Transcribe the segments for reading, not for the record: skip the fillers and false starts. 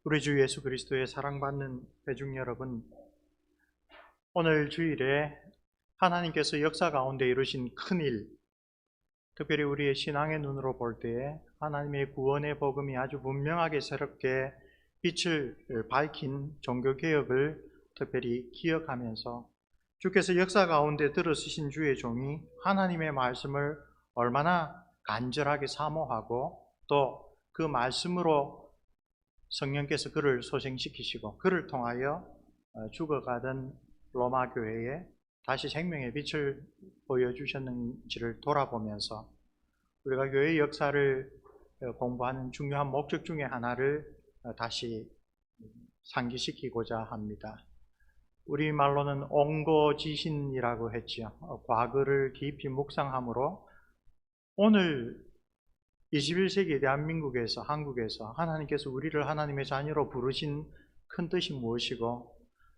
우리 주 예수 그리스도의 사랑받는 대중 여러분, 오늘 주일에 하나님께서 역사 가운데 이루신 큰일, 특별히 우리의 신앙의 눈으로 볼 때에 하나님의 구원의 복음이 아주 분명하게 새롭게 빛을 밝힌 종교개혁을 특별히 기억하면서 주께서 역사 가운데 들어서신 주의 종이 하나님의 말씀을 얼마나 간절하게 사모하고 또 그 말씀으로 성령께서 그를 소생시키시고 그를 통하여 죽어가던 로마 교회에 다시 생명의 빛을 보여주셨는지를 돌아보면서 우리가 교회의 역사를 공부하는 중요한 목적 중에 하나를 다시 상기시키고자 합니다. 우리말로는 옹고지신이라고 했지요. 과거를 깊이 묵상함으로 오늘 21세기 대한민국에서, 한국에서 하나님께서 우리를 하나님의 자녀로 부르신 큰 뜻이 무엇이고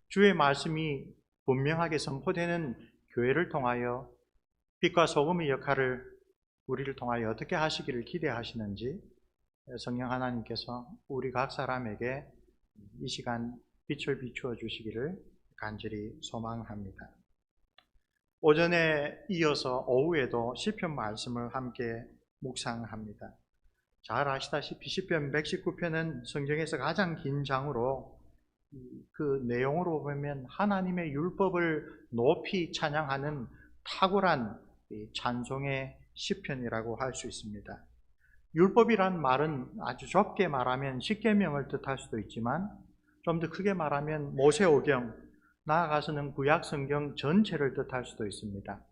주의 말씀이 분명하게 선포되는 교회를 통하여 빛과 소금의 역할을 우리를 통하여 어떻게 하시기를 기대하시는지 성령 하나님께서 우리 각 사람에게 이 시간 빛을 비추어 주시기를 간절히 소망합니다. 오전에 이어서 오후에도 시편 말씀을 함께 묵상합니다. 잘 아시다시피 시편 119편은 성경에서 가장 긴 장으로 그 내용으로 보면 하나님의 율법을 높이 찬양하는 탁월한 찬송의 시편이라고 할 수 있습니다. 율법이란 말은 아주 좁게 말하면 십계명을 뜻할 수도 있지만 좀 더 크게 말하면 모세오경, 나아가서는 구약성경 전체를 뜻할 수도 있습니다.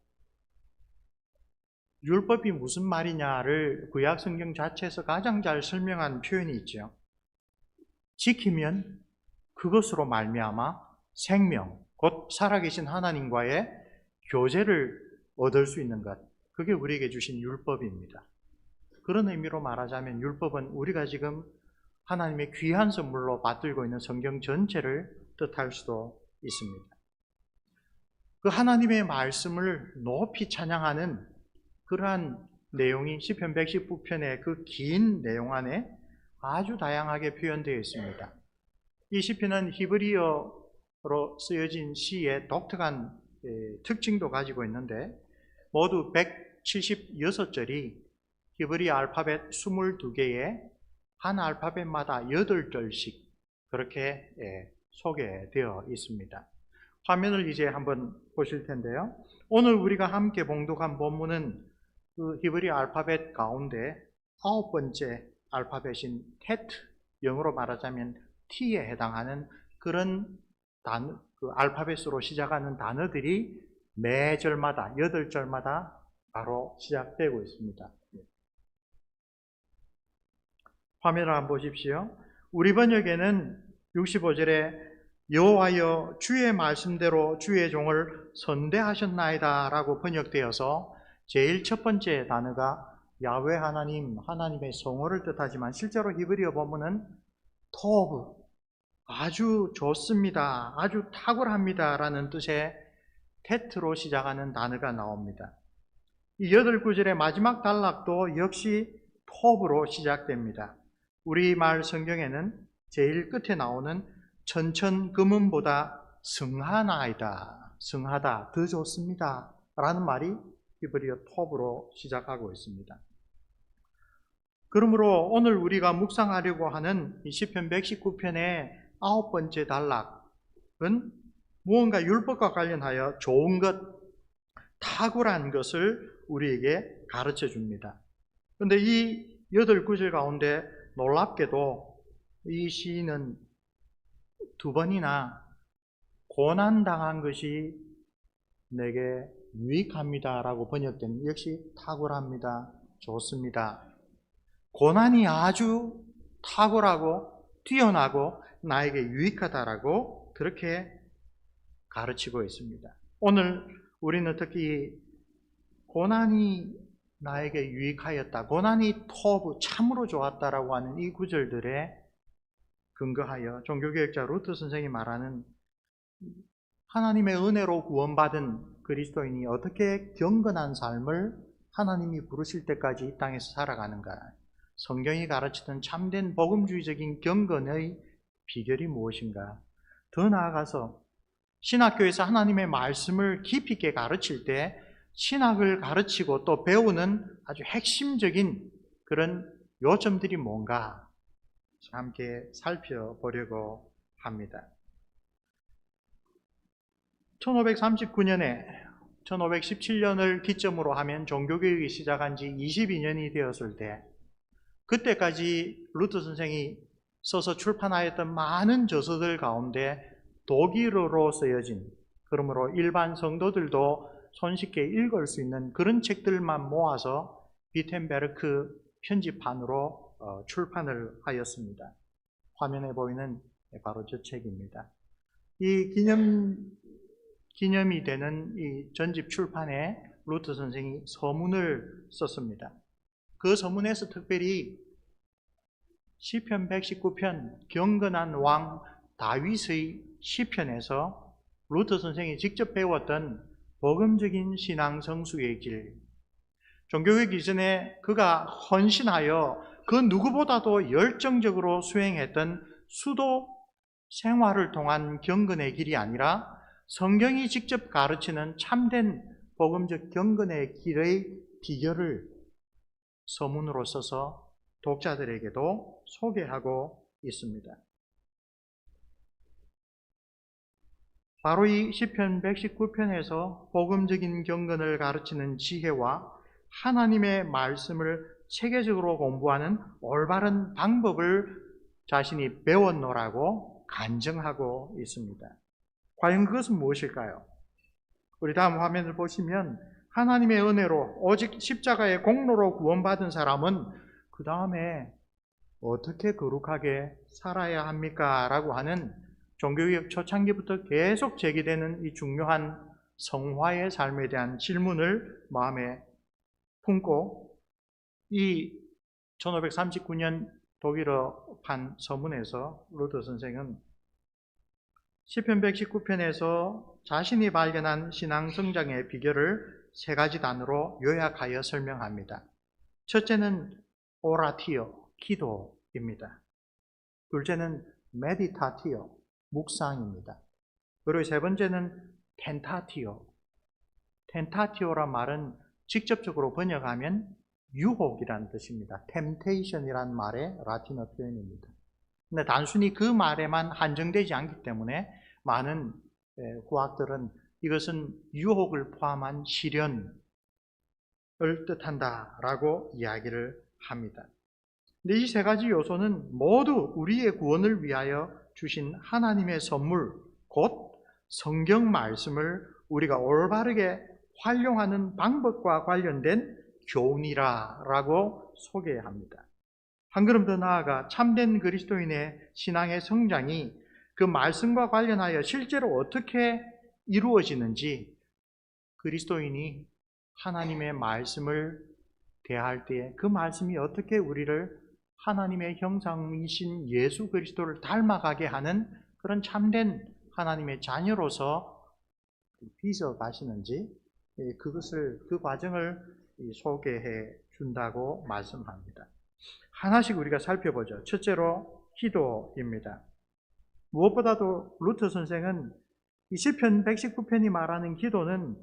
율법이 무슨 말이냐를 구약성경 자체에서 가장 잘 설명한 표현이 있죠. 지키면 그것으로 말미암아 생명, 곧 살아계신 하나님과의 교제를 얻을 수 있는 것, 그게 우리에게 주신 율법입니다. 그런 의미로 말하자면 율법은 우리가 지금 하나님의 귀한 선물로 받들고 있는 성경 전체를 뜻할 수도 있습니다. 그 하나님의 말씀을 높이 찬양하는 그러한 내용이 시편 119편의 그 긴 내용 안에 아주 다양하게 표현되어 있습니다. 이 시편은 히브리어로 쓰여진 시의 독특한 특징도 가지고 있는데 모두 176절이 히브리 알파벳 22개에 한 알파벳마다 8절씩 그렇게 소개되어 있습니다. 화면을 이제 한번 보실 텐데요. 오늘 우리가 함께 봉독한 본문은 그 히브리 알파벳 가운데 9번째 알파벳인 테트, 영어로 말하자면 T에 해당하는 그런 그 알파벳으로 시작하는 단어들이 매 절마다 8절마다 바로 시작되고 있습니다. 화면을 한번 보십시오. 우리 번역에는 65절에 여호와여 주의 말씀대로 주의 종을 선대하셨나이다 라고 번역되어서 제일 첫 번째 단어가 야훼 하나님, 하나님의 성호를 뜻하지만 실제로 히브리어 본문은 토브, 아주 좋습니다, 아주 탁월합니다 라는 뜻의 테트로 시작하는 단어가 나옵니다. 이 8구절의 마지막 단락도 역시 토브로 시작됩니다. 우리말 성경에는 제일 끝에 나오는 천천금은보다 승하나이다, 승하다, 더 좋습니다 라는 말이 히브리어 톱으로 시작하고 있습니다. 그러므로 오늘 우리가 묵상하려고 하는 이 시편 119편의 9번째 단락은 무언가 율법과 관련하여 좋은 것, 탁월한 것을 우리에게 가르쳐 줍니다. 그런데 이 8구절 가운데 놀랍게도 이 시인은 2번이나 고난당한 것이 내게 유익합니다 라고 번역된, 역시 탁월합니다, 좋습니다, 고난이 아주 탁월하고 뛰어나고 나에게 유익하다라고 그렇게 가르치고 있습니다. 오늘 우리는 특히 고난이 나에게 유익하였다, 고난이 토브, 참으로 좋았다라고 하는 이 구절들에 근거하여 종교개혁자 루트 선생이 말하는 하나님의 은혜로 구원받은 그리스도인이 어떻게 경건한 삶을 하나님이 부르실 때까지 이 땅에서 살아가는가, 성경이 가르치던 참된 복음주의적인 경건의 비결이 무엇인가? 더 나아가서 신학교에서 하나님의 말씀을 깊이 있게 가르칠 때 신학을 가르치고 또 배우는 아주 핵심적인 그런 요점들이 뭔가 함께 살펴보려고 합니다. 1539년에 1517년을 기점으로 하면 종교개혁이 시작한 지 22년이 되었을 때 그때까지 루터 선생이 써서 출판하였던 많은 저서들 가운데 독일어로 쓰여진, 그러므로 일반 성도들도 손쉽게 읽을 수 있는 그런 책들만 모아서 비텐베르크 편집판으로 출판을 하였습니다. 화면에 보이는 바로 저 책입니다. 이 기념이 되는 이 전집 출판에 루터 선생이 서문을 썼습니다. 그 서문에서 특별히 시편 119편 경건한 왕 다윗의 시편에서 루터 선생이 직접 배웠던 복음적인 신앙 성숙의 길, 종교개혁 이전에 그가 헌신하여 그 누구보다도 열정적으로 수행했던 수도 생활을 통한 경건의 길이 아니라 성경이 직접 가르치는 참된 복음적 경건의 길의 비결을 서문으로 써서 독자들에게도 소개하고 있습니다. 바로 이 시편 119편에서 복음적인 경건을 가르치는 지혜와 하나님의 말씀을 체계적으로 공부하는 올바른 방법을 자신이 배웠노라고 간증하고 있습니다. 과연 그것은 무엇일까요? 우리 다음 화면을 보시면 하나님의 은혜로 오직 십자가의 공로로 구원받은 사람은 그 다음에 어떻게 거룩하게 살아야 합니까? 라고 하는 종교개혁 초창기부터 계속 제기되는 이 중요한 성화의 삶에 대한 질문을 마음에 품고 이 1539년 독일어판 서문에서 루터 선생은 시편 119편에서 자신이 발견한 신앙 성장의 비결을 세 가지 단어로 요약하여 설명합니다. 첫째는 오라티오, 기도입니다. 둘째는 메디타티오, 묵상입니다. 그리고 세 번째는 텐타티오. 텐타티오란 말은 직접적으로 번역하면 유혹이라는 뜻입니다. temptation이란 말의 라틴어 표현입니다. 근데 단순히 그 말에만 한정되지 않기 때문에 많은 후학들은 이것은 유혹을 포함한 시련을 뜻한다라고 이야기를 합니다. 근데 이 세 가지 요소는 모두 우리의 구원을 위하여 주신 하나님의 선물, 곧 성경 말씀을 우리가 올바르게 활용하는 방법과 관련된 교훈이라고 소개합니다. 한 걸음 더 나아가 참된 그리스도인의 신앙의 성장이 그 말씀과 관련하여 실제로 어떻게 이루어지는지, 그리스도인이 하나님의 말씀을 대할 때 그 말씀이 어떻게 우리를 하나님의 형상이신 예수 그리스도를 닮아가게 하는 그런 참된 하나님의 자녀로서 빚어 가시는지, 그 과정을 소개해 준다고 말씀합니다. 하나씩 우리가 살펴보죠. 첫째로 기도입니다. 무엇보다도 루터 선생은 이 시편 119편이 말하는 기도는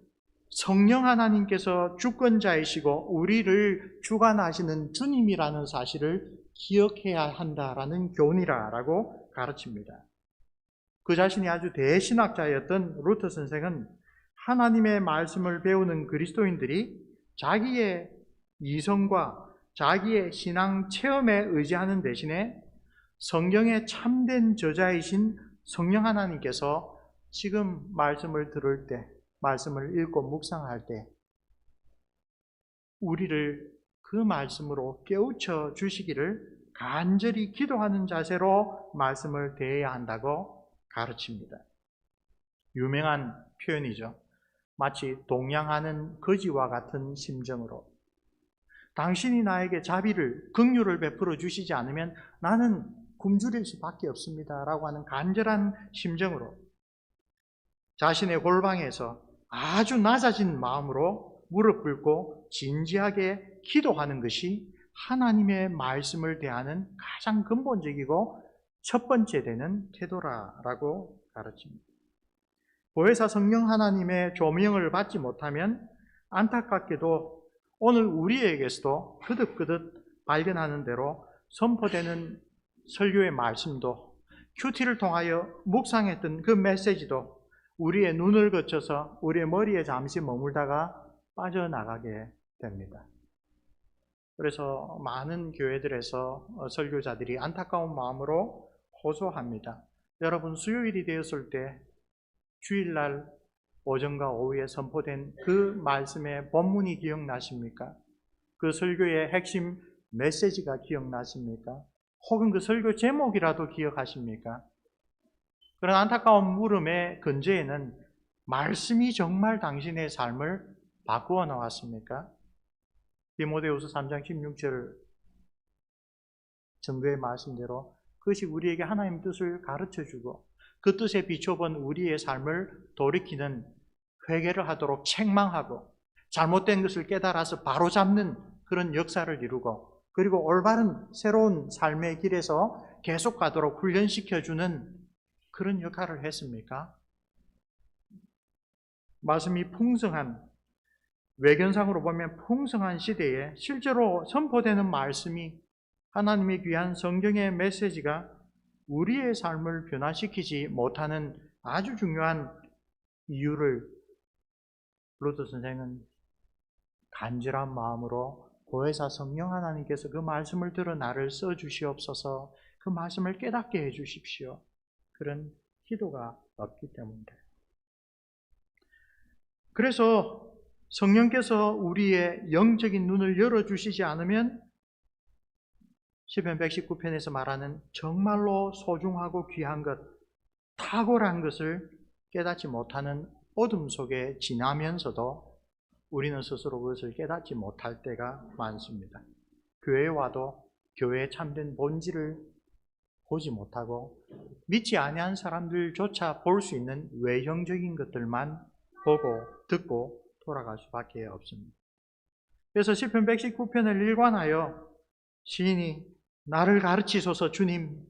성령 하나님께서 주권자이시고 우리를 주관하시는 주님이라는 사실을 기억해야 한다라는 교훈이라고 가르칩니다. 그 자신이 아주 대신학자였던 루터 선생은 하나님의 말씀을 배우는 그리스도인들이 자기의 이성과 자기의 신앙 체험에 의지하는 대신에 성경의 참된 저자이신 성령 하나님께서 지금 말씀을 들을 때, 말씀을 읽고 묵상할 때 우리를 그 말씀으로 깨우쳐 주시기를 간절히 기도하는 자세로 말씀을 대해야 한다고 가르칩니다. 유명한 표현이죠. 마치 동양하는 거지와 같은 심정으로, 당신이 나에게 자비를, 긍휼을 베풀어 주시지 않으면 나는 굶주릴 수밖에 없습니다 라고 하는 간절한 심정으로 자신의 골방에서 아주 낮아진 마음으로 무릎 꿇고 진지하게 기도하는 것이 하나님의 말씀을 대하는 가장 근본적이고 첫 번째 되는 태도라고 가르칩니다. 보혜사 성령 하나님의 조명을 받지 못하면 안타깝게도 오늘 우리에게서도 그득그득 발견하는 대로 선포되는 설교의 말씀도, 큐티를 통하여 묵상했던 그 메시지도 우리의 눈을 거쳐서 우리의 머리에 잠시 머물다가 빠져나가게 됩니다. 그래서 많은 교회들에서 설교자들이 안타까운 마음으로 호소합니다. 여러분, 수요일이 되었을 때 주일날 오전과 오후에 선포된 그 말씀의 본문이 기억나십니까? 그 설교의 핵심 메시지가 기억나십니까? 혹은 그 설교 제목이라도 기억하십니까? 그런 안타까운 물음의 근저에는 말씀이 정말 당신의 삶을 바꾸어 나왔습니까? 디모데후서 3장 16절 전도의 말씀대로 그것이 우리에게 하나님의 뜻을 가르쳐주고 그 뜻에 비춰본 우리의 삶을 돌이키는 회개를 하도록 책망하고 잘못된 것을 깨달아서 바로잡는 그런 역사를 이루고 그리고 올바른 새로운 삶의 길에서 계속 가도록 훈련시켜주는 그런 역할을 했습니까? 말씀이 풍성한, 외견상으로 보면 풍성한 시대에 실제로 선포되는 말씀이 하나님의 귀한 성경의 메시지가 우리의 삶을 변화시키지 못하는 아주 중요한 이유를 루터 선생은 간절한 마음으로 보혜사 성령 하나님께서 그 말씀을 들어 나를 써주시옵소서, 그 말씀을 깨닫게 해주십시오, 그런 기도가 없기 때문입니다. 그래서 성령께서 우리의 영적인 눈을 열어주시지 않으면 시편 119편에서 말하는 정말로 소중하고 귀한 것, 탁월한 것을 깨닫지 못하는 어둠 속에 지나면서도 우리는 스스로 그것을 깨닫지 못할 때가 많습니다. 교회에 와도 교회의 참된 본질을 보지 못하고 믿지 아니한 사람들조차 볼 수 있는 외형적인 것들만 보고 듣고 돌아갈 수밖에 없습니다. 그래서 시편 119편을 일관하여 시인이 나를 가르치소서 주님,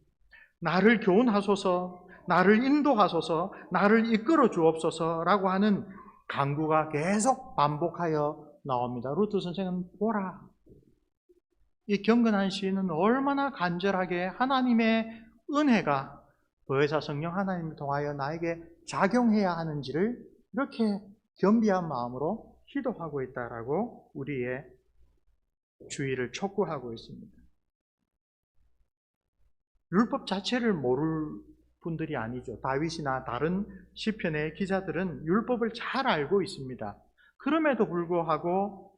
나를 교훈하소서, 나를 인도하소서, 나를 이끌어 주옵소서라고 하는 간구가 계속 반복하여 나옵니다. 루터 선생은 보라, 이 경건한 시인은 얼마나 간절하게 하나님의 은혜가 보혜사 성령 하나님을 통하여 나에게 작용해야 하는지를 이렇게 겸비한 마음으로 기도하고 있다라고 우리의 주의를 촉구하고 있습니다. 율법 자체를 모를 분들이 아니죠. 다윗이나 다른 시편의 기자들은 율법을 잘 알고 있습니다. 그럼에도 불구하고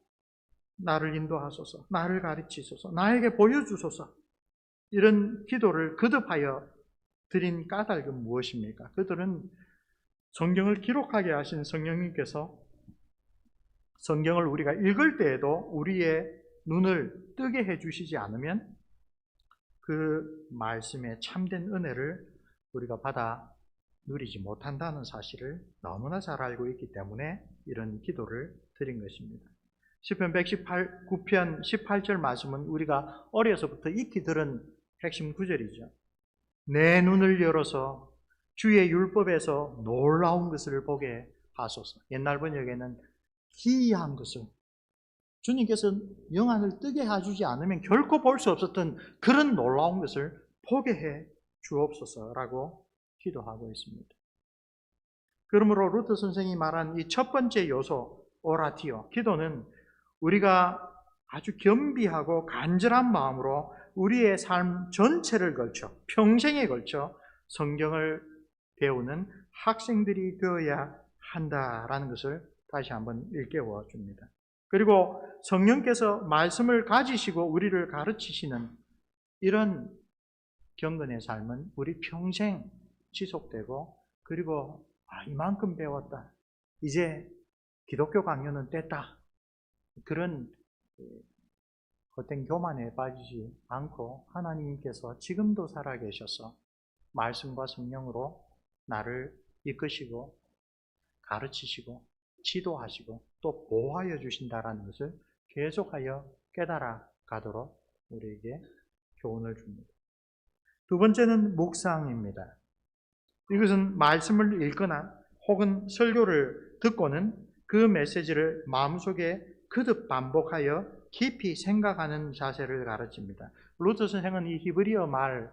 나를 인도하소서, 나를 가르치소서, 나에게 보여주소서, 이런 기도를 거듭하여 드린 까닭은 무엇입니까? 그들은 성경을 기록하게 하신 성령님께서 성경을 우리가 읽을 때에도 우리의 눈을 뜨게 해주시지 않으면 그 말씀의 참된 은혜를 우리가 받아 누리지 못한다는 사실을 너무나 잘 알고 있기 때문에 이런 기도를 드린 것입니다. 시편 119편 18절 말씀은 우리가 어려서부터 익히 들은 핵심 구절이죠. 내 눈을 열어서 주의 율법에서 놀라운 것을 보게 하소서. 옛날 번역에는 기이한 것을, 주님께서 영안을 뜨게 해주지 않으면 결코 볼 수 없었던 그런 놀라운 것을 보게 해 주옵소서라고 기도하고 있습니다. 그러므로 루터 선생이 말한 이 첫 번째 요소, 오라티오, 기도는 우리가 아주 겸비하고 간절한 마음으로 우리의 삶 전체를 걸쳐, 평생에 걸쳐 성경을 배우는 학생들이 되어야 한다라는 것을 다시 한번 일깨워 줍니다. 그리고 성령께서 말씀을 가지시고 우리를 가르치시는 이런 경건의 삶은 우리 평생 지속되고, 그리고 이만큼 배웠다, 이제 기독교 강요는 뗐다, 그런 헛된 교만에 빠지지 않고 하나님께서 지금도 살아계셔서 말씀과 성령으로 나를 이끄시고 가르치시고 지도하시고 또 보호하여 주신다라는 것을 계속하여 깨달아 가도록 우리에게 교훈을 줍니다. 두 번째는 묵상입니다. 이것은 말씀을 읽거나 혹은 설교를 듣고는 그 메시지를 마음속에 거듭 반복하여 깊이 생각하는 자세를 가르칩니다. 루터 선생은 이 히브리어 말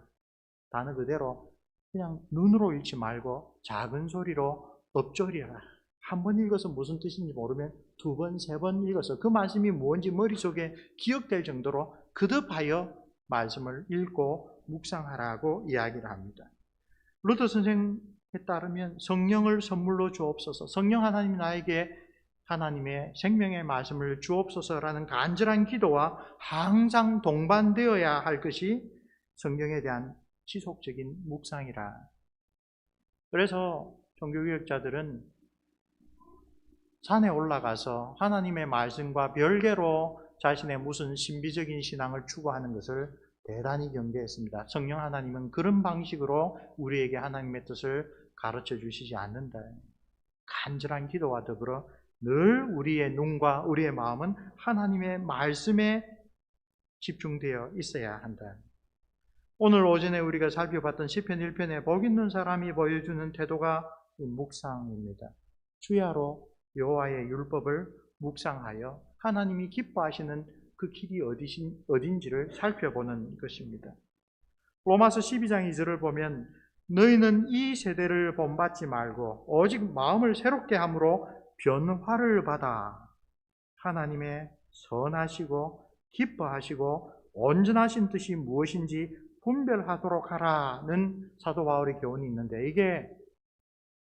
단어 그대로 그냥 눈으로 읽지 말고 작은 소리로 엎조리라. 한 번 읽어서 무슨 뜻인지 모르면 두 번, 세 번 읽어서 그 말씀이 뭔지 머릿속에 기억될 정도로 거듭하여 말씀을 읽고 묵상하라고 이야기를 합니다. 루터 선생에 따르면 성령을 선물로 주옵소서, 성령 하나님이 나에게 하나님의 생명의 말씀을 주옵소서라는 간절한 기도와 항상 동반되어야 할 것이 성경에 대한 지속적인 묵상이라. 그래서 종교개혁자들은 산에 올라가서 하나님의 말씀과 별개로 자신의 무슨 신비적인 신앙을 추구하는 것을 대단히 경계했습니다. 성령 하나님은 그런 방식으로 우리에게 하나님의 뜻을 가르쳐 주시지 않는다. 간절한 기도와 더불어 늘 우리의 눈과 우리의 마음은 하나님의 말씀에 집중되어 있어야 한다. 오늘 오전에 우리가 살펴봤던 시편 1편에 복 있는 사람이 보여주는 태도가 묵상입니다. 주야로 여호와의 율법을 묵상하여 하나님이 기뻐하시는 그 길이 어딘지를 살펴보는 것입니다. 로마서 12장 2절을 보면 너희는 이 세대를 본받지 말고 오직 마음을 새롭게 함으로 변화를 받아 하나님의 선하시고 기뻐하시고 온전하신 뜻이 무엇인지 분별하도록 하라는 사도 바울의 교훈이 있는데, 이게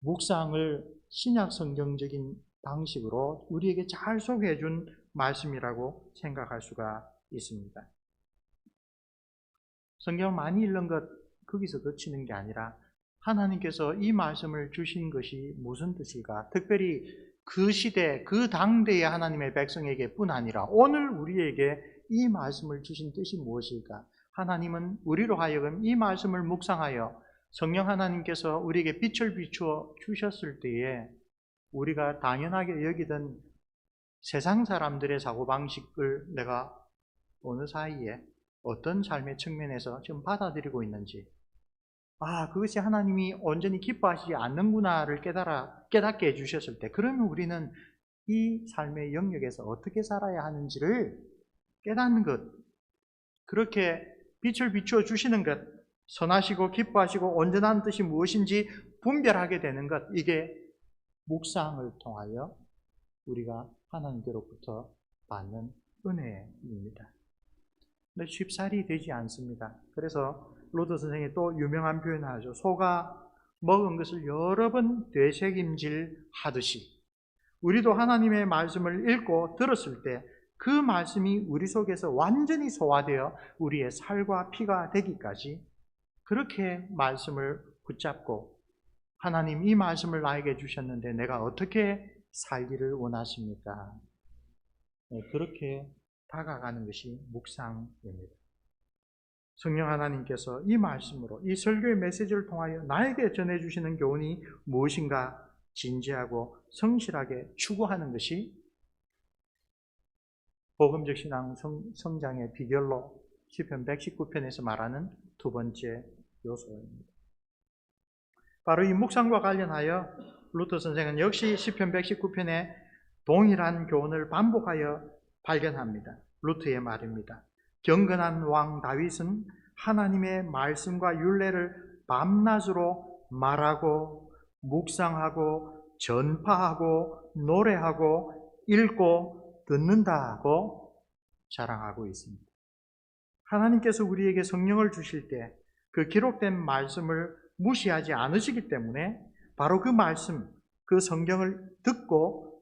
묵상을 신약 성경적인 방식으로 우리에게 잘 소개해 준 말씀이라고 생각할 수가 있습니다. 성경을 많이 읽는 것 거기서 그치는 게 아니라 하나님께서 이 말씀을 주신 것이 무슨 뜻일까? 특별히 그 시대, 그 당대의 하나님의 백성에게 뿐 아니라 오늘 우리에게 이 말씀을 주신 뜻이 무엇일까? 하나님은 우리로 하여금 이 말씀을 묵상하여 성령 하나님께서 우리에게 빛을 비추어 주셨을 때에 우리가 당연하게 여기던 세상 사람들의 사고방식을 내가 어느 사이에 어떤 삶의 측면에서 지금 받아들이고 있는지, 그것이 하나님이 온전히 기뻐하시지 않는구나를 깨닫게 해주셨을 때, 그러면 우리는 이 삶의 영역에서 어떻게 살아야 하는지를 깨닫는 것, 그렇게 빛을 비추어 주시는 것, 선하시고 기뻐하시고 온전한 뜻이 무엇인지 분별하게 되는 것, 이게 묵상을 통하여 우리가 하나님께로부터 받는 은혜입니다. 근데 쉽사리 되지 않습니다. 그래서 로더 선생이 또 유명한 표현을 하죠. 소가 먹은 것을 여러 번 되새김질 하듯이 우리도 하나님의 말씀을 읽고 들었을 때 그 말씀이 우리 속에서 완전히 소화되어 우리의 살과 피가 되기까지 그렇게 말씀을 붙잡고, 하나님 이 말씀을 나에게 주셨는데 내가 어떻게 살기를 원하십니까? 그렇게 다가가는 것이 묵상입니다. 성령 하나님께서 이 말씀으로, 이 설교의 메시지를 통하여 나에게 전해주시는 교훈이 무엇인가 진지하고 성실하게 추구하는 것이 복음적 신앙 성장의 비결로 시편 119편에서 말하는 두 번째 요소입니다. 바로 이 묵상과 관련하여 루터 선생은 역시 시편 119편에 동일한 교훈을 반복하여 발견합니다. 루터의 말입니다. 경건한 왕 다윗은 하나님의 말씀과 율례를 밤낮으로 말하고 묵상하고 전파하고 노래하고 읽고 듣는다고 자랑하고 있습니다. 하나님께서 우리에게 성령을 주실 때 그 기록된 말씀을 무시하지 않으시기 때문에 바로 그 말씀, 그 성경을 듣고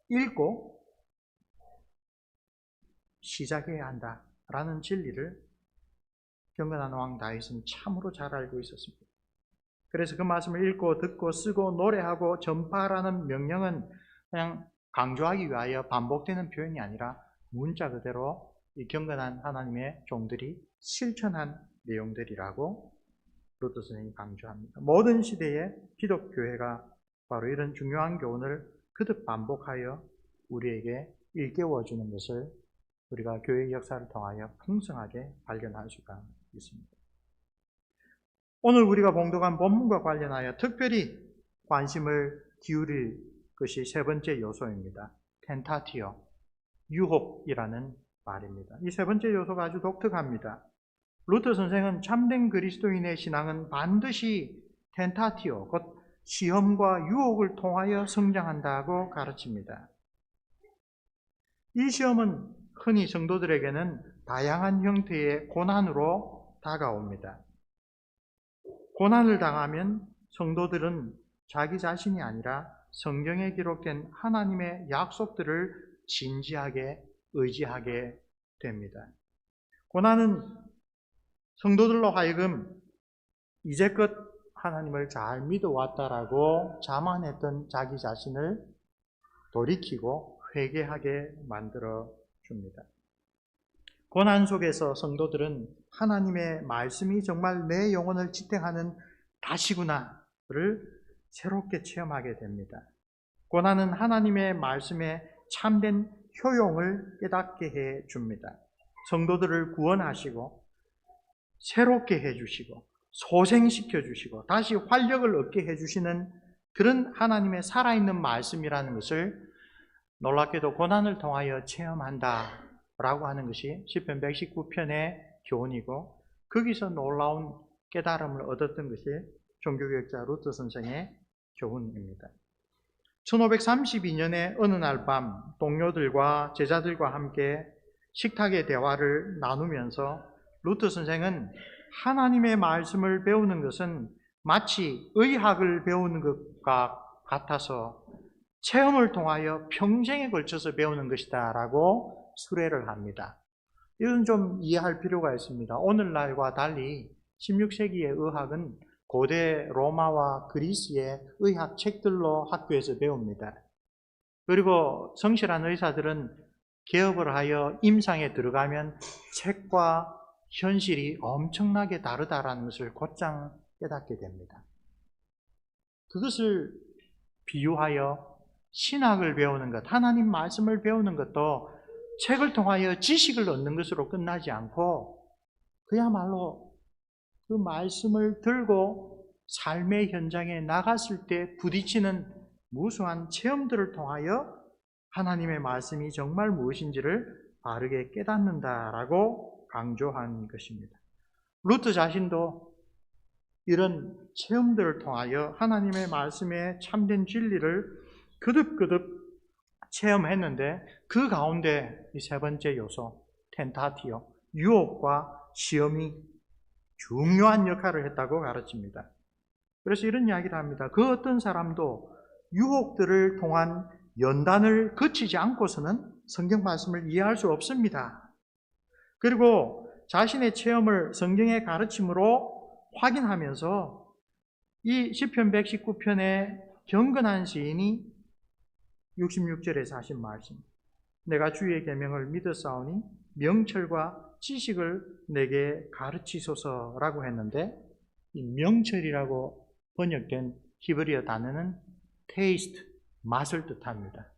읽고 시작해야 한다라는 진리를 경건한 왕 다윗은 참으로 잘 알고 있었습니다. 그래서 그 말씀을 읽고 듣고 쓰고 노래하고 전파하라는 명령은 그냥 강조하기 위하여 반복되는 표현이 아니라 문자 그대로 이 경건한 하나님의 종들이 실천한 내용들이라고 루터 선생이 강조합니다. 모든 시대의 기독교회가 바로 이런 중요한 교훈을 거듭 반복하여 우리에게 일깨워주는 것을 우리가 교회 역사를 통하여 풍성하게 발견할 수가 있습니다. 오늘 우리가 봉독한 본문과 관련하여 특별히 관심을 기울일 것이 세 번째 요소입니다. 텐타티오, 유혹이라는 말입니다. 이 세 번째 요소가 아주 독특합니다. 루터 선생은 참된 그리스도인의 신앙은 반드시 텐타티오, 곧 시험과 유혹을 통하여 성장한다고 가르칩니다. 이 시험은 흔히 성도들에게는 다양한 형태의 고난으로 다가옵니다. 고난을 당하면 성도들은 자기 자신이 아니라 성경에 기록된 하나님의 약속들을 진지하게 의지하게 됩니다. 고난은 성도들로 하여금 이제껏 하나님을 잘 믿어왔다라고 자만했던 자기 자신을 돌이키고 회개하게 만들어 줍니다. 고난 속에서 성도들은 하나님의 말씀이 정말 내 영혼을 지탱하는 다시구나를 새롭게 체험하게 됩니다. 고난은 하나님의 말씀의 참된 효용을 깨닫게 해 줍니다. 성도들을 구원하시고 새롭게 해주시고 소생시켜 주시고 다시 활력을 얻게 해주시는 그런 하나님의 살아있는 말씀이라는 것을 놀랍게도 고난을 통하여 체험한다라고 하는 것이 시편 119편의 교훈이고, 거기서 놀라운 깨달음을 얻었던 것이 종교개혁자 루터 선생의 교훈입니다. 1532년에 어느 날 밤 동료들과 제자들과 함께 식탁의 대화를 나누면서 루터 선생은 하나님의 말씀을 배우는 것은 마치 의학을 배우는 것과 같아서 체험을 통하여 평생에 걸쳐서 배우는 것이다 라고 수레를 합니다. 이건 좀 이해할 필요가 있습니다. 오늘날과 달리 16세기의 의학은 고대 로마와 그리스의 의학 책들로 학교에서 배웁니다. 그리고 성실한 의사들은 개업을 하여 임상에 들어가면 책과 현실이 엄청나게 다르다라는 것을 곧장 깨닫게 됩니다. 그것을 비유하여 신학을 배우는 것, 하나님 말씀을 배우는 것도 책을 통하여 지식을 얻는 것으로 끝나지 않고 그야말로 그 말씀을 들고 삶의 현장에 나갔을 때 부딪히는 무수한 체험들을 통하여 하나님의 말씀이 정말 무엇인지를 바르게 깨닫는다라고 강조한 것입니다. 루터 자신도 이런 체험들을 통하여 하나님의 말씀의 참된 진리를 거듭거듭 체험했는데, 그 가운데 이 세 번째 요소 텐타티오, 유혹과 시험이 중요한 역할을 했다고 가르칩니다. 그래서 이런 이야기를 합니다. 그 어떤 사람도 유혹들을 통한 연단을 거치지 않고서는 성경 말씀을 이해할 수 없습니다. 그리고 자신의 체험을 성경의 가르침으로 확인하면서 이 시편 119편의 경건한 시인이 66절에서 하신 말씀, 내가 주의 계명을 믿었사오니 명철과 지식을 내게 가르치소서라고 했는데, 이 명철이라고 번역된 히브리어 단어는 taste, 맛을 뜻합니다.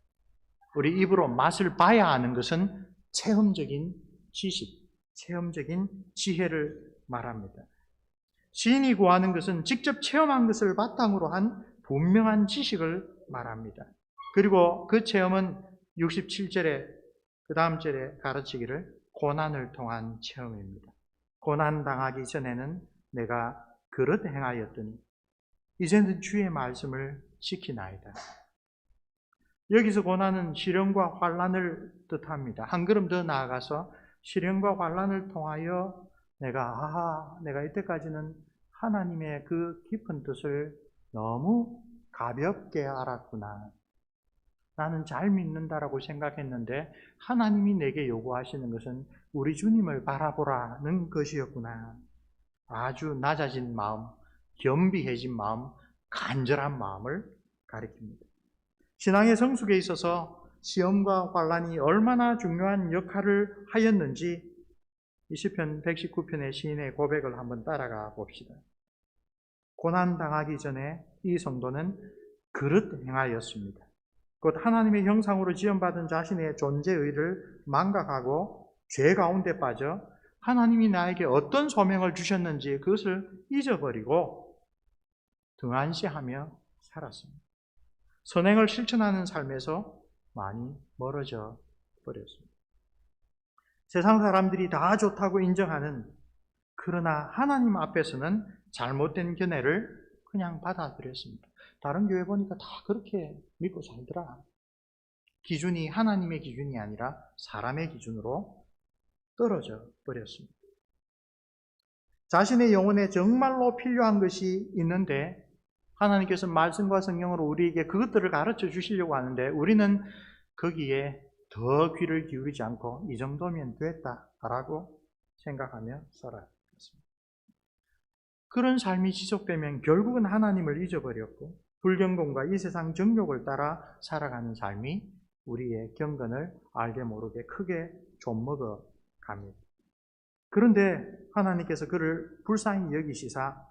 우리 입으로 맛을 봐야 하는 것은 체험적인 지식, 체험적인 지혜를 말합니다. 시인이 구하는 것은 직접 체험한 것을 바탕으로 한 분명한 지식을 말합니다. 그리고 그 체험은 67절에 그 다음 절에 가르치기를 고난을 통한 체험입니다. 고난 당하기 전에는 내가 그릇 행하였더니 이제는 주의 말씀을 지키나이다. 여기서 고난은 시련과 환난을 뜻합니다. 한 걸음 더 나아가서 시련과 환난을 통하여 내가 이때까지는 하나님의 그 깊은 뜻을 너무 가볍게 알았구나. 나는 잘 믿는다라고 생각했는데 하나님이 내게 요구하시는 것은 우리 주님을 바라보라는 것이었구나. 아주 낮아진 마음, 겸비해진 마음, 간절한 마음을 가리킵니다. 신앙의 성숙에 있어서 시험과 환난이 얼마나 중요한 역할을 하였는지 이 시편 119편의 시인의 고백을 한번 따라가 봅시다. 고난 당하기 전에 이 성도는 그릇 행하였습니다. 곧 하나님의 형상으로 지음받은 자신의 존재의를 망각하고 죄 가운데 빠져 하나님이 나에게 어떤 소명을 주셨는지 그것을 잊어버리고 등한시하며 살았습니다. 선행을 실천하는 삶에서 많이 멀어져 버렸습니다. 세상 사람들이 다 좋다고 인정하는, 그러나 하나님 앞에서는 잘못된 견해를 그냥 받아들였습니다. 다른 교회 보니까 다 그렇게 믿고 살더라. 기준이 하나님의 기준이 아니라 사람의 기준으로 떨어져 버렸습니다. 자신의 영혼에 정말로 필요한 것이 있는데 하나님께서 말씀과 성령으로 우리에게 그것들을 가르쳐 주시려고 하는데 우리는 거기에 더 귀를 기울이지 않고 이 정도면 됐다라고 생각하며 살아갔습니다. 그런 삶이 지속되면 결국은 하나님을 잊어버렸고 불경건과 이 세상 정욕을 따라 살아가는 삶이 우리의 경건을 알게 모르게 크게 좀먹어 갑니다. 그런데 하나님께서 그를 불쌍히 여기시사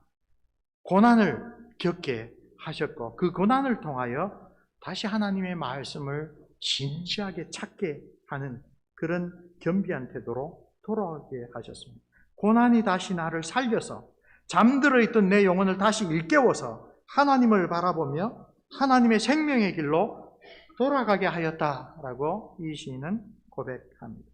고난을 겪게 하셨고 그 고난을 통하여 다시 하나님의 말씀을 진지하게 찾게 하는 그런 겸비한 태도로 돌아오게 하셨습니다. 고난이 다시 나를 살려서 잠들어 있던 내 영혼을 다시 일깨워서 하나님을 바라보며 하나님의 생명의 길로 돌아가게 하였다라고 이 시인은 고백합니다.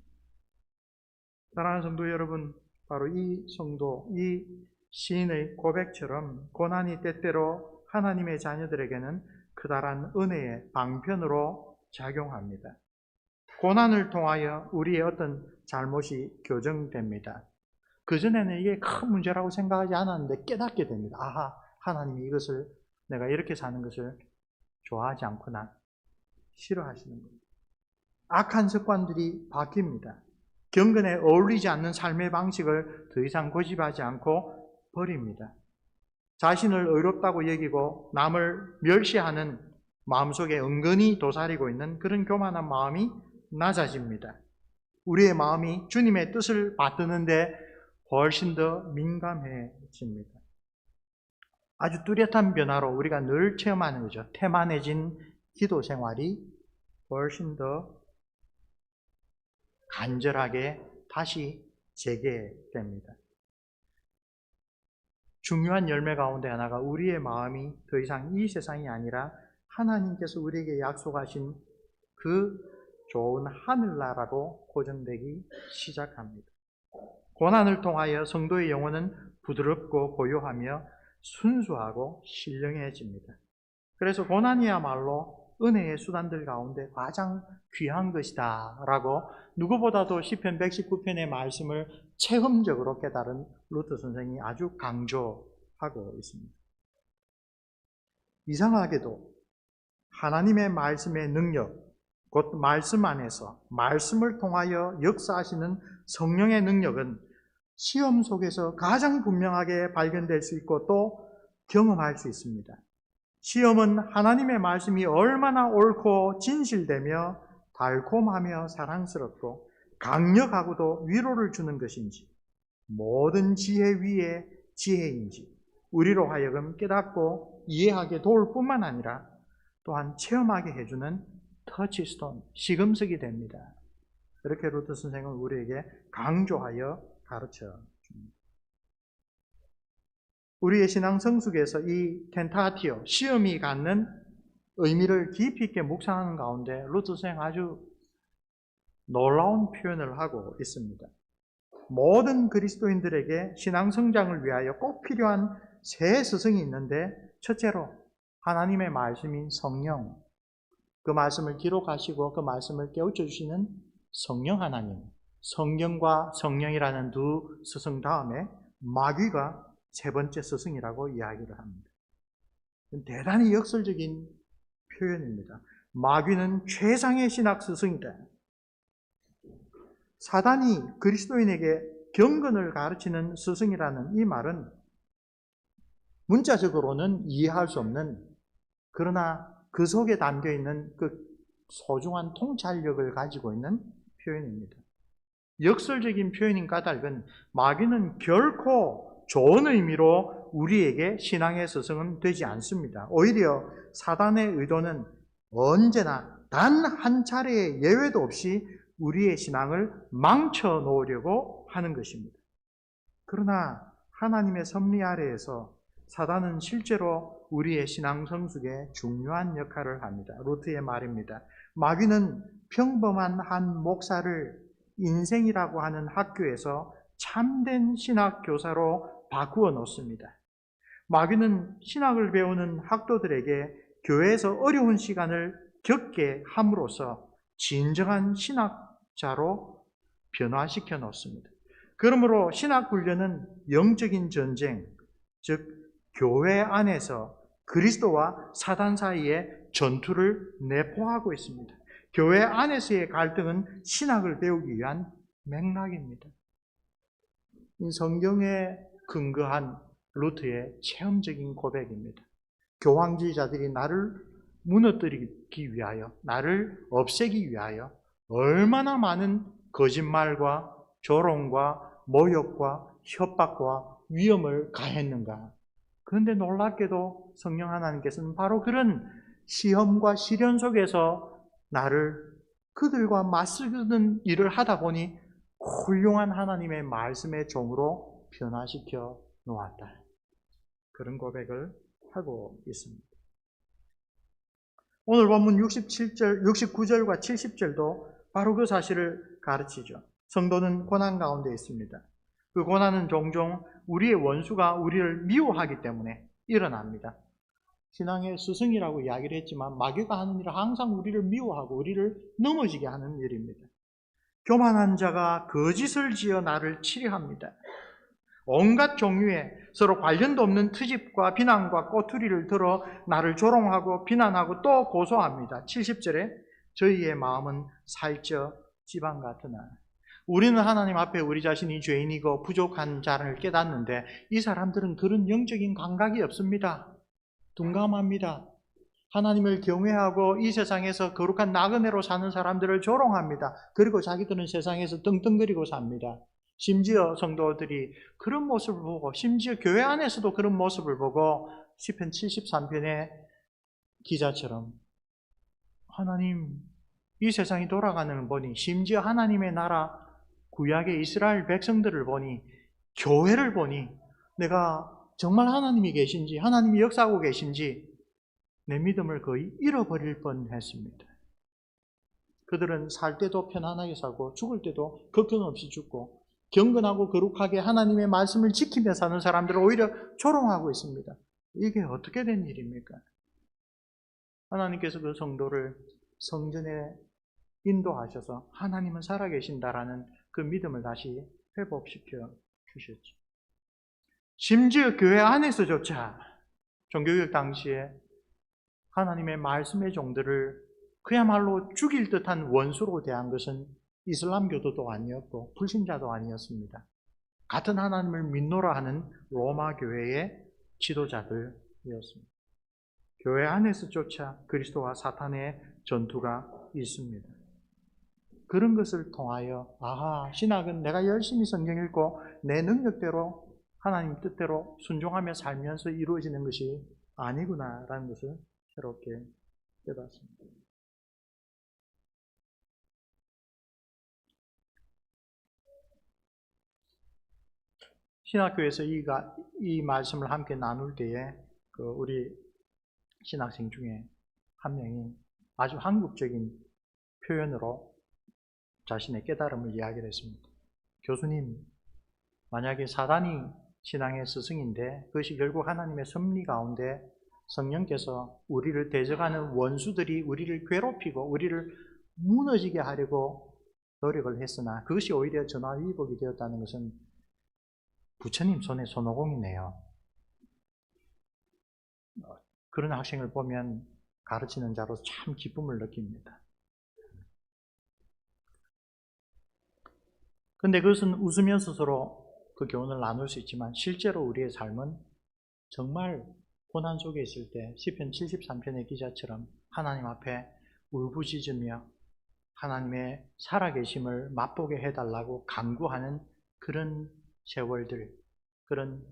사랑하는 성도 여러분, 바로 이 성도, 이 시인의 고백처럼 고난이 때때로 하나님의 자녀들에게는 커다란 은혜의 방편으로 작용합니다. 고난을 통하여 우리의 어떤 잘못이 교정됩니다. 그전에는 이게 큰 문제라고 생각하지 않았는데 깨닫게 됩니다. 아하, 하나님이 이것을 내가 이렇게 사는 것을 좋아하지 않구나, 싫어하시는 겁니다. 악한 습관들이 바뀝니다. 경건에 어울리지 않는 삶의 방식을 더 이상 고집하지 않고 버립니다. 자신을 의롭다고 여기고 남을 멸시하는 마음속에 은근히 도사리고 있는 그런 교만한 마음이 낮아집니다. 우리의 마음이 주님의 뜻을 받드는데 훨씬 더 민감해집니다. 아주 뚜렷한 변화로 우리가 늘 체험하는 거죠. 태만해진 기도 생활이 훨씬 더 간절하게 다시 재개됩니다. 중요한 열매 가운데 하나가 우리의 마음이 더 이상 이 세상이 아니라 하나님께서 우리에게 약속하신 그 좋은 하늘나라로 고정되기 시작합니다. 고난을 통하여 성도의 영혼은 부드럽고 고요하며 순수하고 신령해집니다. 그래서 고난이야말로 은혜의 수단들 가운데 가장 귀한 것이다 라고 누구보다도 시편 119편의 말씀을 체험적으로 깨달은 루터 선생이 아주 강조하고 있습니다. 이상하게도 하나님의 말씀의 능력, 곧 말씀 안에서 말씀을 통하여 역사하시는 성령의 능력은 시험 속에서 가장 분명하게 발견될 수 있고 또 경험할 수 있습니다. 시험은 하나님의 말씀이 얼마나 옳고 진실되며 달콤하며 사랑스럽고 강력하고도 위로를 주는 것인지, 모든 지혜 위에 지혜인지 우리로 하여금 깨닫고 이해하게 도울 뿐만 아니라 또한 체험하게 해주는 터치스톤, 시금석이 됩니다. 이렇게 루터 선생은 우리에게 강조하여 가르쳐 줍니다. 우리의 신앙 성숙에서 이 텐타티오, 시험이 갖는 의미를 깊이 있게 묵상하는 가운데 루터 선생 아주 놀라운 표현을 하고 있습니다. 모든 그리스도인들에게 신앙 성장을 위하여 꼭 필요한 세 스승이 있는데, 첫째로 하나님의 말씀인 성령, 그 말씀을 기록하시고 그 말씀을 깨우쳐 주시는 성령 하나님, 성경과 성령이라는 두 스승 다음에 마귀가 세 번째 스승이라고 이야기를 합니다. 대단히 역설적인 표현입니다. 마귀는 최상의 신학 스승이다. 사단이 그리스도인에게 경건을 가르치는 스승이라는 이 말은 문자적으로는 이해할 수 없는, 그러나 그 속에 담겨있는 그 소중한 통찰력을 가지고 있는 표현입니다. 역설적인 표현인 까닭은 마귀는 결코 좋은 의미로 우리에게 신앙의 스승은 되지 않습니다. 오히려 사단의 의도는 언제나 단 한 차례의 예외도 없이 우리의 신앙을 망쳐 놓으려고 하는 것입니다. 그러나 하나님의 섭리 아래에서 사단은 실제로 우리의 신앙 성숙에 중요한 역할을 합니다. 루트의 말입니다. 마귀는 평범한 한 목사를 인생이라고 하는 학교에서 참된 신학 교사로 바꾸어 놓습니다. 마귀는 신학을 배우는 학도들에게 교회에서 어려운 시간을 겪게 함으로써 진정한 신학자로 변화시켜 놓습니다. 그러므로 신학 훈련은 영적인 전쟁, 즉 교회 안에서 그리스도와 사단 사이의 전투를 내포하고 있습니다. 교회 안에서의 갈등은 신학을 배우기 위한 맥락입니다. 이 성경에 근거한 루트의 체험적인 고백입니다. 교황주의자들이 나를 무너뜨리기 위하여, 나를 없애기 위하여 얼마나 많은 거짓말과 조롱과 모욕과 협박과 위험을 가했는가. 그런데 놀랍게도 성령 하나님께서는 바로 그런 시험과 시련 속에서 나를 그들과 맞서는 일을 하다 보니 훌륭한 하나님의 말씀의 종으로 변화시켜 놓았다. 그런 고백을 하고 있습니다. 오늘 본문 69절과 70절도 바로 그 사실을 가르치죠. 성도는 고난 가운데 있습니다. 그 고난은 종종 우리의 원수가 우리를 미워하기 때문에 일어납니다. 신앙의 스승이라고 이야기를 했지만 마귀가 하는 일은 항상 우리를 미워하고 우리를 넘어지게 하는 일입니다. 교만한 자가 거짓을 지어 나를 치려합니다. 온갖 종류의 서로 관련도 없는 트집과 비난과 꼬투리를 들어 나를 조롱하고 비난하고 또 고소합니다. 70절에 저희의 마음은 살쪄 지방 같으나. 우리는 하나님 앞에 우리 자신이 죄인이고 부족한 자를 깨닫는데 이 사람들은 그런 영적인 감각이 없습니다. 둔감합니다. 하나님을 경외하고 이 세상에서 거룩한 나그네로 사는 사람들을 조롱합니다. 그리고 자기들은 세상에서 떵떵거리고 삽니다. 심지어 성도들이 그런 모습을 보고, 심지어 교회 안에서도 그런 모습을 보고 시편 73편의 기자처럼 하나님, 이 세상이 돌아가는 걸 보니, 심지어 하나님의 나라 구약의 이스라엘 백성들을 보니, 교회를 보니 내가 정말 하나님이 계신지, 하나님이 역사하고 계신지 내 믿음을 거의 잃어버릴 뻔했습니다. 그들은 살 때도 편안하게 살고 죽을 때도 걱정 없이 죽고 경건하고 거룩하게 하나님의 말씀을 지키며 사는 사람들을 오히려 조롱하고 있습니다. 이게 어떻게 된 일입니까? 하나님께서 그 성도를 성전에 인도하셔서 하나님은 살아계신다라는 그 믿음을 다시 회복시켜 주셨죠. 심지어 교회 안에서조차 종교개혁 당시에 하나님의 말씀의 종들을 그야말로 죽일 듯한 원수로 대한 것은 이슬람교도도 아니었고 불신자도 아니었습니다. 같은 하나님을 믿노라 하는 로마 교회의 지도자들이었습니다. 교회 안에서조차 그리스도와 사탄의 전투가 있습니다. 그런 것을 통하여 신학은 내가 열심히 성경 읽고 내 능력대로 하나님 뜻대로 순종하며 살면서 이루어지는 것이 아니구나라는 것을 새롭게 깨닫습니다. 신학교에서 이 말씀을 함께 나눌 때에 우리 신학생 중에 한 명이 아주 한국적인 표현으로 자신의 깨달음을 이야기를 했습니다. 교수님, 만약에 사단이 신앙의 스승인데 그것이 결국 하나님의 섭리 가운데 성령께서 우리를 대적하는 원수들이 우리를 괴롭히고 우리를 무너지게 하려고 노력을 했으나 그것이 오히려 전화위복이 되었다는 것은 부처님 손에 손오공이네요. 그런 학생을 보면 가르치는 자로서 참 기쁨을 느낍니다. 그런데 그것은 웃으면서 서로 그 교훈을 나눌 수 있지만 실제로 우리의 삶은 정말 고난 속에 있을 때 시편 73편의 기자처럼 하나님 앞에 울부짖으며 하나님의 살아계심을 맛보게 해달라고 간구하는 그런 세월들, 그런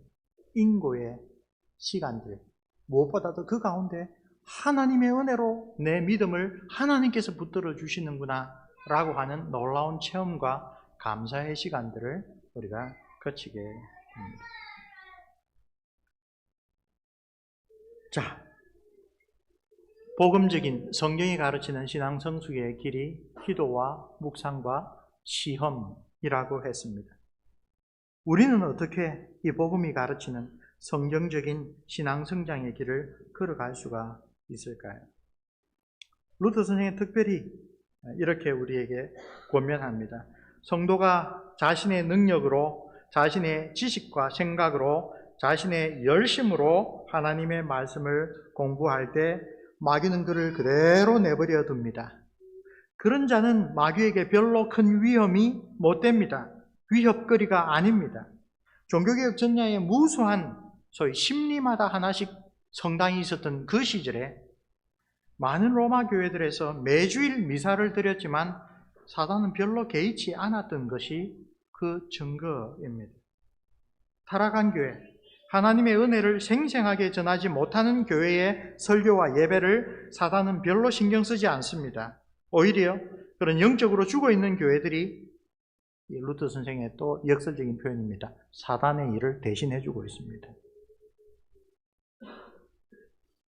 인고의 시간들, 무엇보다도 그 가운데 하나님의 은혜로 내 믿음을 하나님께서 붙들어 주시는구나 라고 하는 놀라운 체험과 감사의 시간들을 우리가 거치게 됩니다. 자, 복음적인 성경이 가르치는 신앙 성숙의 길이 기도와 묵상과 시험이라고 했습니다. 우리는 어떻게 이 복음이 가르치는 성경적인 신앙 성장의 길을 걸어갈 수가 있을까요? 루터 선생이 특별히 이렇게 우리에게 권면합니다. 성도가 자신의 능력으로, 자신의 지식과 생각으로, 자신의 열심으로 하나님의 말씀을 공부할 때 마귀는 그를 그대로 내버려 둡니다. 그런 자는 마귀에게 별로 큰 위험이 못 됩니다. 위협거리가 아닙니다. 종교개혁 전야에 무수한 소위 심리마다 하나씩 성당이 있었던 그 시절에 많은 로마 교회들에서 매주일 미사를 드렸지만 사단은 별로 개의치 않았던 것이 그 증거입니다. 타락한 교회, 하나님의 은혜를 생생하게 전하지 못하는 교회의 설교와 예배를 사단은 별로 신경 쓰지 않습니다. 오히려 그런 영적으로 죽어있는 교회들이 루터 선생의 또 역설적인 표현입니다. 사단의 일을 대신해주고 있습니다.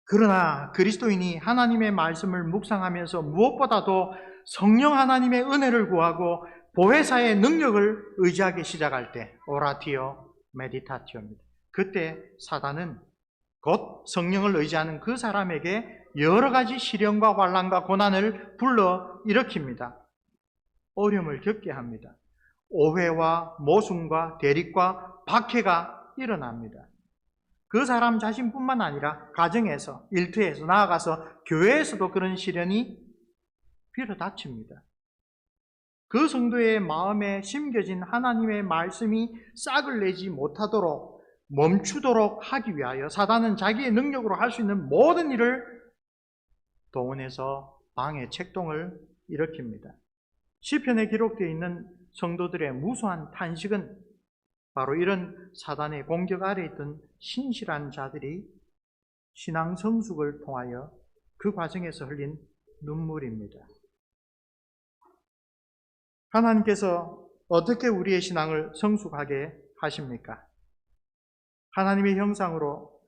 그러나 그리스도인이 하나님의 말씀을 묵상하면서 무엇보다도 성령 하나님의 은혜를 구하고 보혜사의 능력을 의지하기 시작할 때 오라티오, 메디타티오입니다. 그때 사단은 곧 성령을 의지하는 그 사람에게 여러 가지 시련과 환난과 고난을 불러 일으킵니다. 어려움을 겪게 합니다. 오해와 모순과 대립과 박해가 일어납니다. 그 사람 자신뿐만 아니라 가정에서, 일터에서, 나아가서 교회에서도 그런 시련이 빌어닥칩니다. 그 성도의 마음에 심겨진 하나님의 말씀이 싹을 내지 못하도록 멈추도록 하기 위하여 사단은 자기의 능력으로 할 수 있는 모든 일을 동원해서 방해, 책동을 일으킵니다. 시편에 기록되어 있는 성도들의 무수한 탄식은 바로 이런 사단의 공격 아래 있던 신실한 자들이 신앙 성숙을 통하여 그 과정에서 흘린 눈물입니다. 하나님께서 어떻게 우리의 신앙을 성숙하게 하십니까? 하나님의 형상으로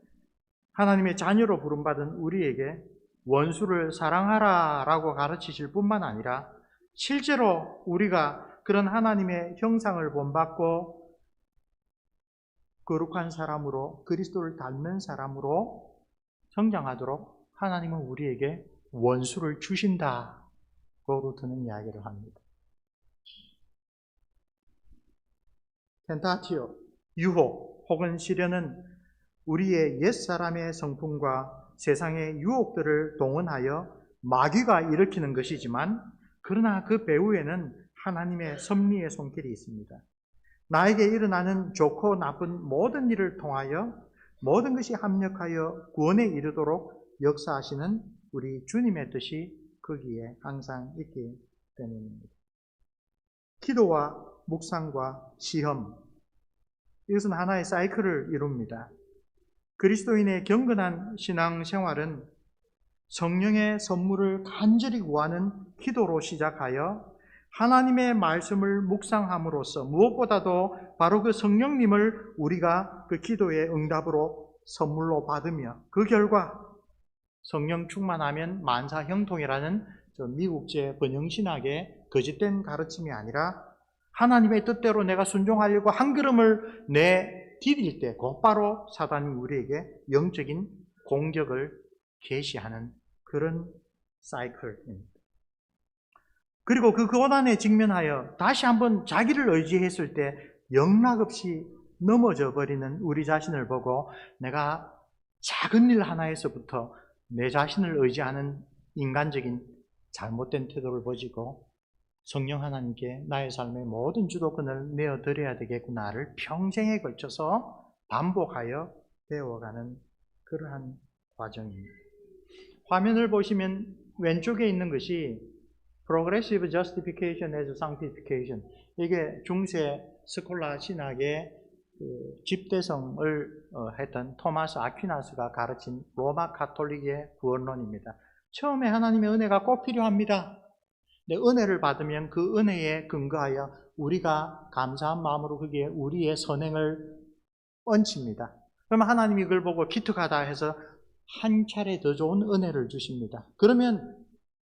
하나님의 자녀로 부름받은 우리에게 원수를 사랑하라 라고 가르치실 뿐만 아니라 실제로 우리가 그런 하나님의 형상을 본받고 거룩한 사람으로 그리스도를 닮는 사람으로 성장하도록 하나님은 우리에게 원수를 주신다고 루터는 이야기를 합니다. 텐타티오, 유혹 혹은 시련은 우리의 옛사람의 성품과 세상의 유혹들을 동원하여 마귀가 일으키는 것이지만 그러나 그 배후에는 하나님의 섭리의 손길이 있습니다. 나에게 일어나는 좋고 나쁜 모든 일을 통하여 모든 것이 합력하여 구원에 이르도록 역사하시는 우리 주님의 뜻이 거기에 항상 있기 때문입니다. 기도와 묵상과 시험, 이것은 하나의 사이클을 이룹니다. 그리스도인의 경건한 신앙생활은 성령의 선물을 간절히 구하는 기도로 시작하여 하나님의 말씀을 묵상함으로써 무엇보다도 바로 그 성령님을 우리가 그 기도의 응답으로 선물로 받으며 그 결과 성령 충만하면 만사 형통이라는 미국제 번영신학의 거짓된 가르침이 아니라 하나님의 뜻대로 내가 순종하려고 한 걸음을 내디딜 때 곧바로 사단이 우리에게 영적인 공격을 계시하는 그런 사이클입니다. 그리고 그 고난에 직면하여 다시 한번 자기를 의지했을 때 영락없이 넘어져 버리는 우리 자신을 보고 내가 작은 일 하나에서부터 내 자신을 의지하는 인간적인 잘못된 태도를 보이고 성령 하나님께 나의 삶의 모든 주도권을 내어드려야 되겠구나를 평생에 걸쳐서 반복하여 배워가는 그러한 과정입니다. 화면을 보시면 왼쪽에 있는 것이 Progressive Justification as Sanctification, 이게 중세 스콜라 신학의 집대성을 했던 토마스 아퀴나스가 가르친 로마 가톨릭의 구원론입니다. 처음에 하나님의 은혜가 꼭 필요합니다. 근데 은혜를 받으면 그 은혜에 근거하여 우리가 감사한 마음으로 거기에 우리의 선행을 얹힙니다. 그러면 하나님이 그걸 보고 기특하다 해서 한 차례 더 좋은 은혜를 주십니다. 그러면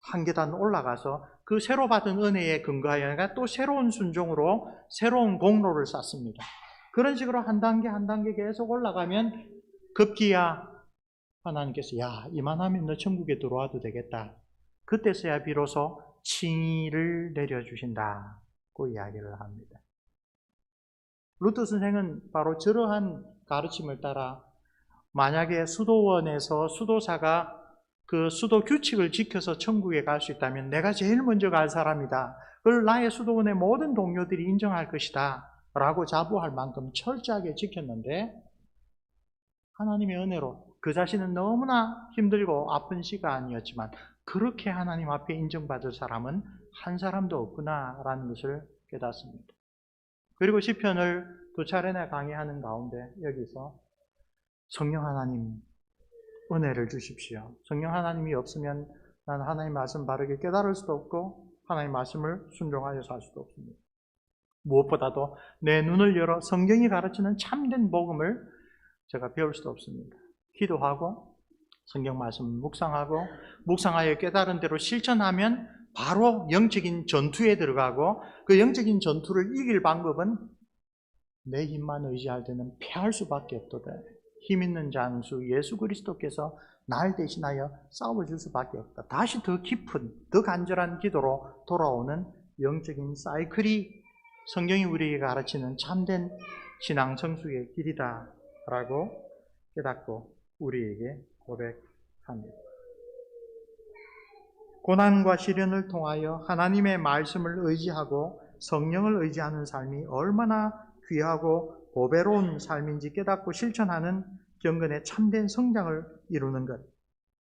한 계단 올라가서 그 새로 받은 은혜에 근거하여 또 새로운 순종으로 새로운 공로를 쌓습니다. 그런 식으로 한 단계 한 단계 계속 올라가면 급기야 하나님께서 야 이만하면 너 천국에 들어와도 되겠다. 그때서야 비로소 칭의를 내려주신다고 이야기를 합니다. 루터 선생은 바로 저러한 가르침을 따라 만약에 수도원에서 수도사가 그 수도 규칙을 지켜서 천국에 갈 수 있다면 내가 제일 먼저 갈 사람이다. 그걸 나의 수도원의 모든 동료들이 인정할 것이다. 라고 자부할 만큼 철저하게 지켰는데 하나님의 은혜로 그 자신은 너무나 힘들고 아픈 시간이었지만 그렇게 하나님 앞에 인정받을 사람은 한 사람도 없구나라는 것을 깨닫습니다. 그리고 시편을 두 차례나 강의하는 가운데 여기서 성령 하나님 은혜를 주십시오. 성령 하나님이 없으면 난 하나님 말씀 바르게 깨달을 수도 없고 하나님 말씀을 순종하여 살 수도 없습니다. 무엇보다도 내 눈을 열어 성경이 가르치는 참된 복음을 제가 배울 수도 없습니다. 기도하고 성경 말씀 묵상하고 묵상하여 깨달은 대로 실천하면 바로 영적인 전투에 들어가고 그 영적인 전투를 이길 방법은 내 힘만 의지할 때는 패할 수밖에 없도다. 힘 있는 장수 예수 그리스도께서 날 대신하여 싸워줄 수밖에 없다. 다시 더 깊은, 더 간절한 기도로 돌아오는 영적인 사이클이 성경이 우리에게 가르치는 참된 신앙 성숙의 길이다 라고 깨닫고 우리에게 고백합니다. 고난과 시련을 통하여 하나님의 말씀을 의지하고 성령을 의지하는 삶이 얼마나 귀하고 보배로운 삶인지 깨닫고 실천하는 경건의 참된 성장을 이루는 것.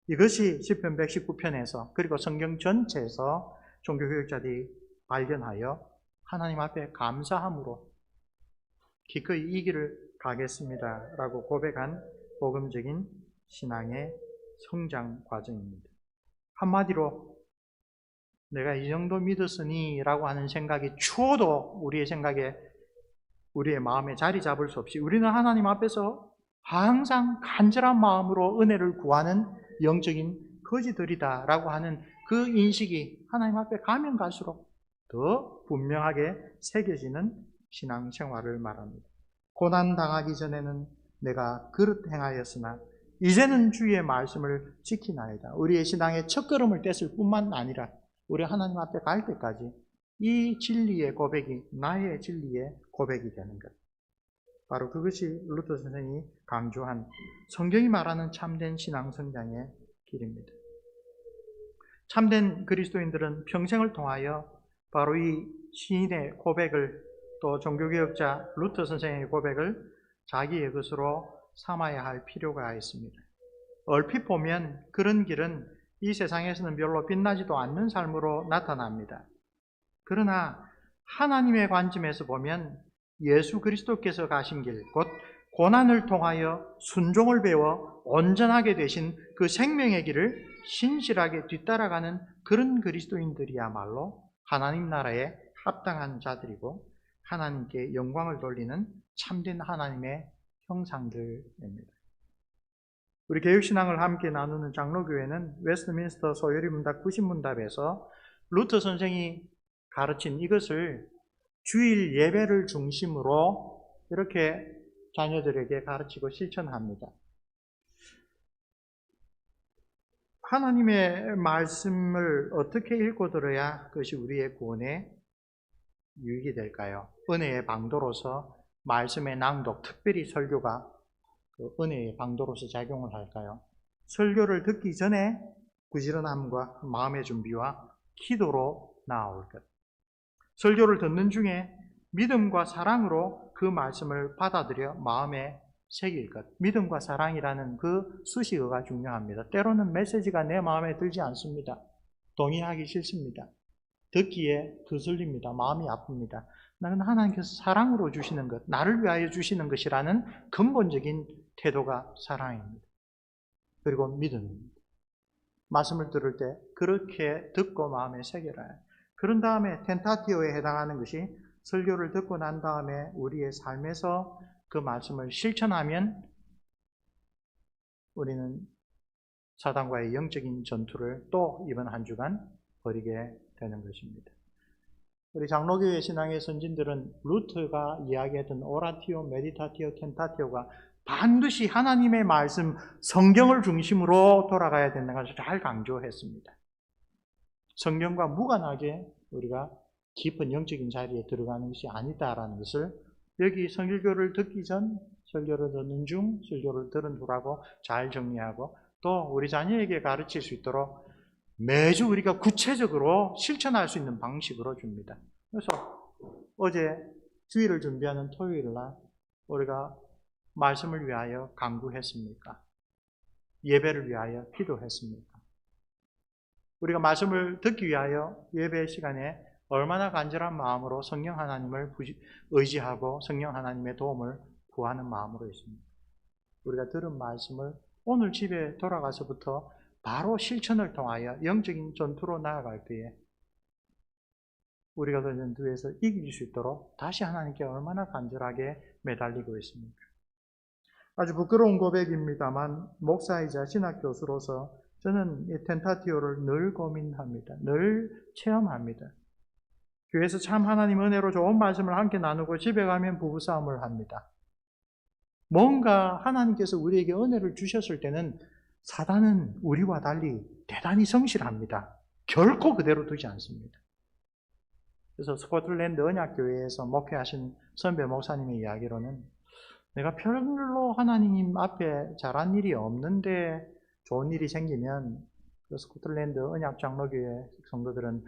이것이 시편 119편에서 그리고 성경 전체에서 종교교육자들이 발견하여 하나님 앞에 감사함으로 기꺼이 이 길을 가겠습니다 라고 고백한 복음적인 신앙의 성장 과정입니다. 한마디로 내가 이 정도 믿었으니 라고 하는 생각이 추워도 우리의 생각에 우리의 마음에 자리 잡을 수 없이 우리는 하나님 앞에서 항상 간절한 마음으로 은혜를 구하는 영적인 거지들이다 라고 하는 그 인식이 하나님 앞에 가면 갈수록 더 분명하게 새겨지는 신앙생활을 말합니다. 고난당하기 전에는 내가 그릇 행하였으나 이제는 주의 말씀을 지키나이다. 우리의 신앙의 첫걸음을 뗐을 뿐만 아니라 우리 하나님 앞에 갈 때까지 이 진리의 고백이 나의 진리의 고백이 되는 것. 바로 그것이 루터 선생이 강조한 성경이 말하는 참된 신앙 성장의 길입니다. 참된 그리스도인들은 평생을 통하여 바로 이 시인의 고백을 또 종교개혁자 루터 선생의 고백을 자기의 것으로 삼아야 할 필요가 있습니다. 얼핏 보면 그런 길은 이 세상에서는 별로 빛나지도 않는 삶으로 나타납니다. 그러나 하나님의 관점에서 보면 예수 그리스도께서 가신 길, 곧 고난을 통하여 순종을 배워 온전하게 되신 그 생명의 길을 신실하게 뒤따라가는 그런 그리스도인들이야말로 하나님 나라에 합당한 자들이고 하나님께 영광을 돌리는 참된 하나님의 형상들입니다. 우리 개혁신앙을 함께 나누는 장로교회는 웨스트민스터 소요리문답 90문답에서 루터 선생이 가르친 이것을 주일 예배를 중심으로 이렇게 자녀들에게 가르치고 실천합니다. 하나님의 말씀을 어떻게 읽고 들어야 그것이 우리의 구원에 유익이 될까요? 은혜의 방도로서 말씀의 낭독, 특별히 설교가 그 은혜의 방도로서 작용을 할까요? 설교를 듣기 전에 부지런함과 마음의 준비와 기도로 나아올 것. 설교를 듣는 중에 믿음과 사랑으로 그 말씀을 받아들여 마음에 새길 것. 믿음과 사랑이라는 그 수식어가 중요합니다. 때로는 메시지가 내 마음에 들지 않습니다. 동의하기 싫습니다. 듣기에 거슬립니다. 마음이 아픕니다. 나는 하나님께서 사랑으로 주시는 것, 나를 위하여 주시는 것이라는 근본적인 태도가 사랑입니다. 그리고 믿음입니다. 말씀을 들을 때 그렇게 듣고 마음에 새겨라. 그런 다음에 텐타티오에 해당하는 것이 설교를 듣고 난 다음에 우리의 삶에서 그 말씀을 실천하면 우리는 사단과의 영적인 전투를 또 이번 한 주간 벌이게 되는 것입니다. 우리 장로교회 신앙의 선진들은 루트가 이야기했던 오라티오, 메디타티오, 텐타티오가 반드시 하나님의 말씀, 성경을 중심으로 돌아가야 된다는 것을 잘 강조했습니다. 성경과 무관하게 우리가 깊은 영적인 자리에 들어가는 것이 아니다라는 것을 여기 설교를 듣기 전, 설교를 듣는 중, 설교를 들은 후라고 잘 정리하고 또 우리 자녀에게 가르칠 수 있도록 매주 우리가 구체적으로 실천할 수 있는 방식으로 줍니다. 그래서 어제 주일을 준비하는 토요일 날 우리가 말씀을 위하여 간구했습니까? 예배를 위하여 기도했습니까? 우리가 말씀을 듣기 위하여 예배 시간에 얼마나 간절한 마음으로 성령 하나님을 의지하고 성령 하나님의 도움을 구하는 마음으로 있습니다. 우리가 들은 말씀을 오늘 집에 돌아가서부터 바로 실천을 통하여 영적인 전투로 나아갈 때에 우리가 그 전투에서 이길 수 있도록 다시 하나님께 얼마나 간절하게 매달리고 있습니까? 아주 부끄러운 고백입니다만 목사이자 신학교수로서 저는 이 텐타티오를 늘 고민합니다. 늘 체험합니다. 교회에서 참 하나님 은혜로 좋은 말씀을 함께 나누고 집에 가면 부부싸움을 합니다. 뭔가 하나님께서 우리에게 은혜를 주셨을 때는 사단은 우리와 달리 대단히 성실합니다. 결코 그대로 두지 않습니다. 그래서 스코틀랜드 언약교회에서 목회하신 선배 목사님의 이야기로는 내가 별로 하나님 앞에 잘한 일이 없는데 좋은 일이 생기면 그 스코틀랜드 언약 장로교회 성도들은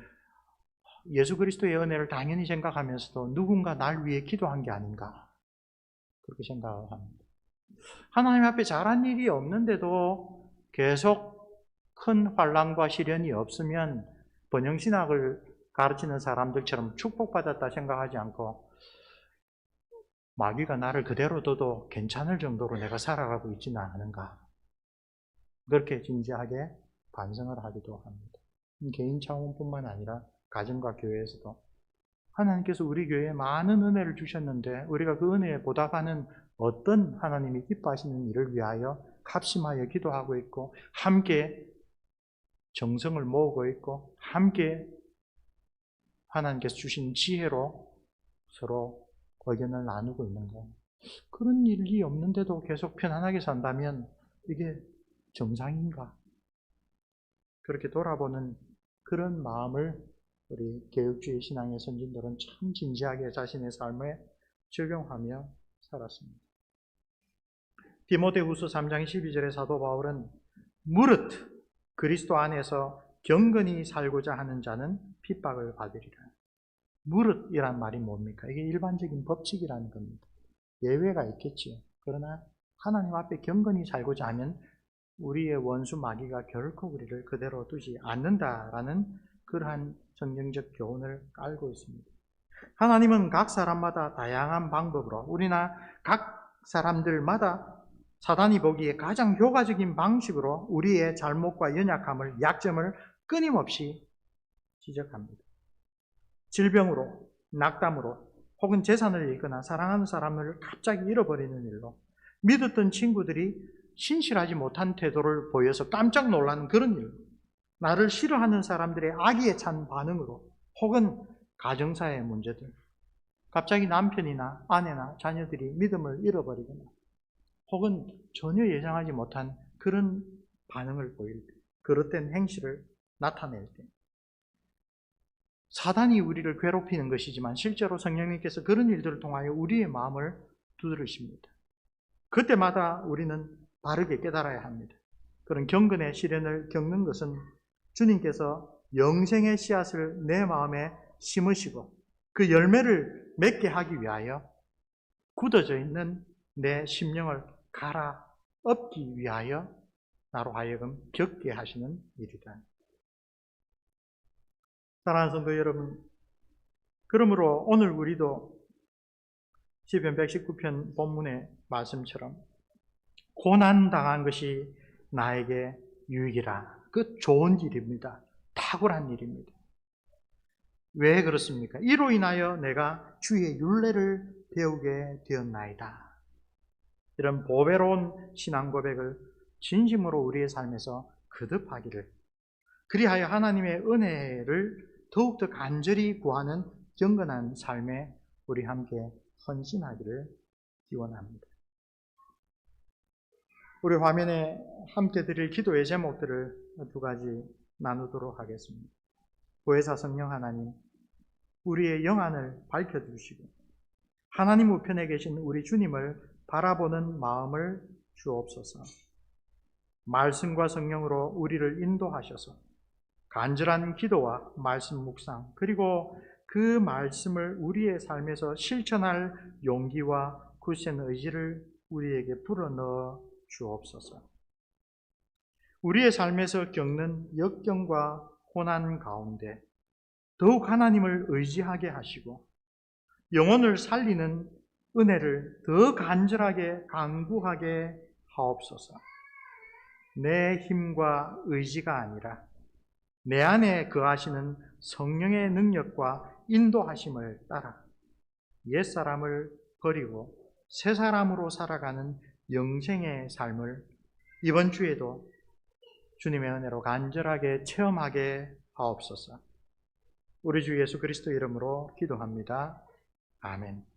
예수 그리스도의 은혜를 당연히 생각하면서도 누군가 날 위해 기도한 게 아닌가 그렇게 생각을 합니다. 하나님 앞에 잘한 일이 없는데도 계속 큰 환난과 시련이 없으면 번영신학을 가르치는 사람들처럼 축복받았다 생각하지 않고 마귀가 나를 그대로 둬도 괜찮을 정도로 내가 살아가고 있지는 않은가 그렇게 진지하게 반성을 하기도 합니다. 개인 차원뿐만 아니라 가정과 교회에서도 하나님께서 우리 교회에 많은 은혜를 주셨는데 우리가 그 은혜에 보답하는 어떤 하나님이 기뻐하시는 일을 위하여 합심하여 기도하고 있고 함께 정성을 모으고 있고 함께 하나님께서 주신 지혜로 서로 의견을 나누고 있는 거. 그런 일이 없는데도 계속 편안하게 산다면 이게 정상인가? 그렇게 돌아보는 그런 마음을 우리 개혁주의 신앙의 선진들은 참 진지하게 자신의 삶에 적용하며 살았습니다. 디모데후서 3장 12절의 사도 바울은 무릇 그리스도 안에서 경건히 살고자 하는 자는 핍박을 받으리라. 무릇이란 말이 뭡니까? 이게 일반적인 법칙이라는 겁니다. 예외가 있겠지요. 그러나 하나님 앞에 경건히 살고자 하면 우리의 원수 마귀가 결코 우리를 그대로 두지 않는다라는 그러한 성경적 교훈을 깔고 있습니다. 하나님은 각 사람마다 다양한 방법으로 우리나 각 사람들마다 사단이 보기에 가장 효과적인 방식으로 우리의 잘못과 연약함을, 약점을 끊임없이 지적합니다. 질병으로, 낙담으로, 혹은 재산을 잃거나 사랑하는 사람을 갑자기 잃어버리는 일로 믿었던 친구들이 신실하지 못한 태도를 보여서 깜짝 놀라는 그런 일, 나를 싫어하는 사람들의 악의에 찬 반응으로 혹은 가정사의 문제들, 갑자기 남편이나 아내나 자녀들이 믿음을 잃어버리거나 혹은 전혀 예상하지 못한 그런 반응을 보일 때, 그릇된 행실을 나타낼 때 사단이 우리를 괴롭히는 것이지만 실제로 성령님께서 그런 일들을 통하여 우리의 마음을 두드리십니다. 그때마다 우리는 바르게 깨달아야 합니다. 그런 경건의 시련을 겪는 것은 주님께서 영생의 씨앗을 내 마음에 심으시고 그 열매를 맺게 하기 위하여 굳어져 있는 내 심령을 갈아엎기 위하여 나로 하여금 겪게 하시는 일이다. 사랑하는 성도 여러분, 그러므로 오늘 우리도 시편 119편 본문의 말씀처럼 고난당한 것이 나에게 유익이라. 그 좋은 일입니다. 탁월한 일입니다. 왜 그렇습니까? 이로 인하여 내가 주의 율례를 배우게 되었나이다. 이런 보배로운 신앙 고백을 진심으로 우리의 삶에서 거듭하기를, 그리하여 하나님의 은혜를 더욱더 간절히 구하는 경건한 삶에 우리 함께 헌신하기를 기원합니다. 우리 화면에 함께 드릴 기도의 제목들을 두 가지 나누도록 하겠습니다. 보혜사 성령 하나님, 우리의 영안을 밝혀주시고 하나님 우편에 계신 우리 주님을 바라보는 마음을 주옵소서. 말씀과 성령으로 우리를 인도하셔서 간절한 기도와 말씀 묵상, 그리고 그 말씀을 우리의 삶에서 실천할 용기와 굳센 의지를 우리에게 불어넣어 주옵소서. 우리의 삶에서 겪는 역경과 고난 가운데 더욱 하나님을 의지하게 하시고 영혼을 살리는 은혜를 더 간절하게 간구하게 하옵소서. 내 힘과 의지가 아니라 내 안에 거하시는 성령의 능력과 인도하심을 따라 옛사람을 버리고 새 사람으로 살아가는 영생의 삶을 이번 주에도 주님의 은혜로 간절하게 체험하게 하옵소서. 우리 주 예수 그리스도 이름으로 기도합니다. 아멘.